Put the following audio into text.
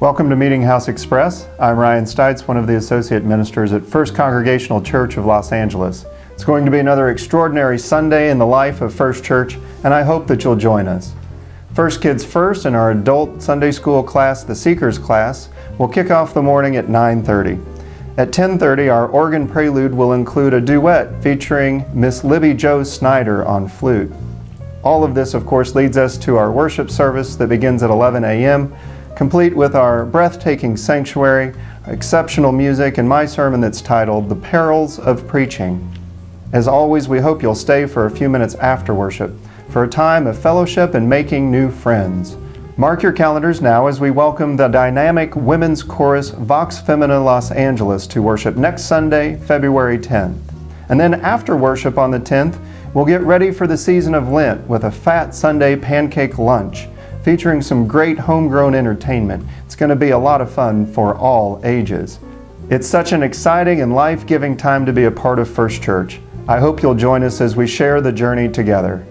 Welcome to Meetinghouse Express. I'm Ryan Steitz, one of the associate ministers at First Congregational Church of Los Angeles. It's going to be another extraordinary Sunday in the life of First Church, and I hope that you'll join us. First Kids First and our adult Sunday school class, the Seekers class, will kick off the morning at 9:30. At 10:30, our organ prelude will include a duet featuring Miss Libbie Jo Snyder on flute. All of this, of course, leads us to our worship service that begins at 11 a.m., complete with our breathtaking sanctuary, exceptional music, and my sermon that's titled, The Perils of Preaching. As always, we hope you'll stay for a few minutes after worship for a time of fellowship and making new friends. Mark your calendars now as we welcome the dynamic women's chorus Vox Femina Los Angeles to worship next Sunday, February 10th. And then after worship on the 10th, we'll get ready for the season of Lent with a Fat Sunday pancake lunch featuring some great homegrown entertainment. It's going to be a lot of fun for all ages. It's such an exciting and life-giving time to be a part of First Church. I hope you'll join us as we share the journey together.